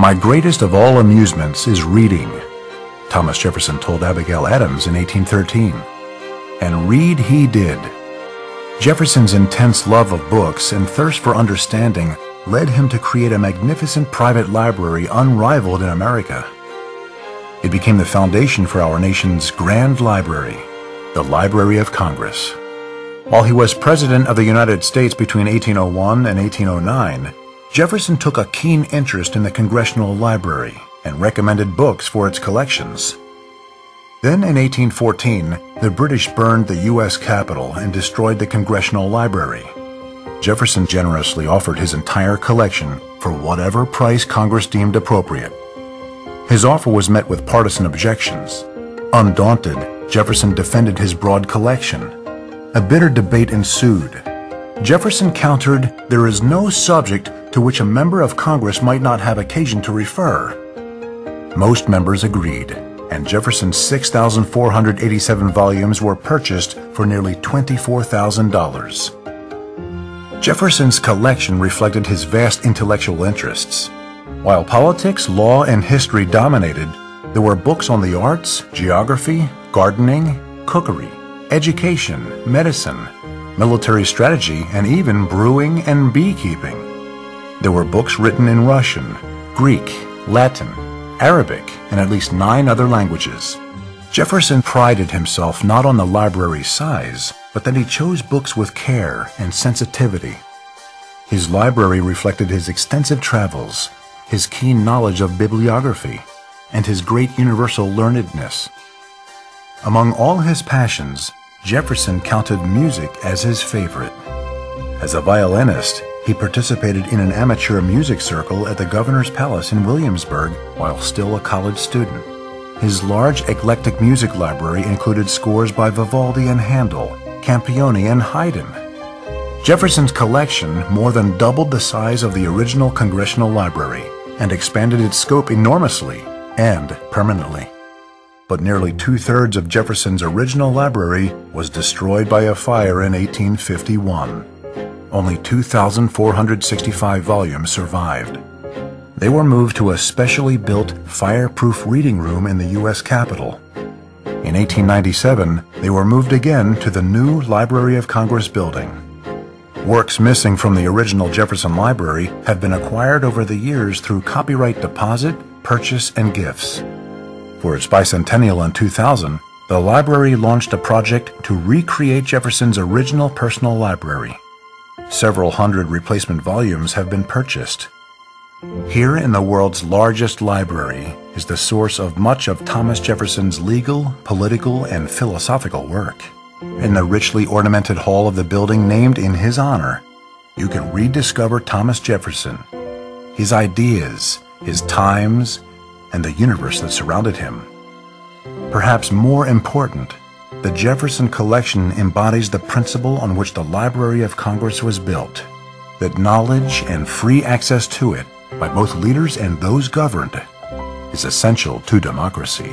"My greatest of all amusements is reading," Thomas Jefferson told Abigail Adams in 1813. And read he did. Jefferson's intense love of books and thirst for understanding led him to create a magnificent private library unrivaled in America. It became the foundation for our nation's grand library, the Library of Congress. While he was President of the United States between 1801 and 1809, Jefferson took a keen interest in the Congressional Library and recommended books for its collections. Then in 1814, the British burned the U.S. Capitol and destroyed the Congressional Library. Jefferson generously offered his entire collection for whatever price Congress deemed appropriate. His offer was met with partisan objections. Undaunted, Jefferson defended his broad collection. A bitter debate ensued. Jefferson countered, "There is no subject to which a member of Congress might not have occasion to refer." Most members agreed, and Jefferson's 6,487 volumes were purchased for nearly $24,000. Jefferson's collection reflected his vast intellectual interests. While politics, law, and history dominated, there were books on the arts, geography, gardening, cookery, education, medicine, military strategy, and even brewing and beekeeping. There were books written in Russian, Greek, Latin, Arabic, and at least 9 other languages. Jefferson prided himself not on the library's size, but that he chose books with care and sensitivity. His library reflected his extensive travels, his keen knowledge of bibliography, and his great universal learnedness. Among all his passions, Jefferson counted music as his favorite. As a violinist, he participated in an amateur music circle at the Governor's Palace in Williamsburg while still a college student. His large, eclectic music library included scores by Vivaldi and Handel, Campione and Haydn. Jefferson's collection more than doubled the size of the original Congressional Library and expanded its scope enormously and permanently. But nearly 2/3 of Jefferson's original library was destroyed by a fire in 1851. Only 2,465 volumes survived. They were moved to a specially built, fireproof reading room in the U.S. Capitol. In 1897, they were moved again to the new Library of Congress building. Works missing from the original Jefferson Library have been acquired over the years through copyright deposit, purchase, and gifts. For its bicentennial in 2000, the library launched a project to recreate Jefferson's original personal library. Several hundred replacement volumes have been purchased. Here in the world's largest library is the source of much of Thomas Jefferson's legal, political, and philosophical work. In the richly ornamented hall of the building named in his honor, you can rediscover Thomas Jefferson, his ideas, his times, and the universe that surrounded him. Perhaps more important, the Jefferson collection embodies the principle on which the Library of Congress was built, that knowledge and free access to it by both leaders and those governed is essential to democracy.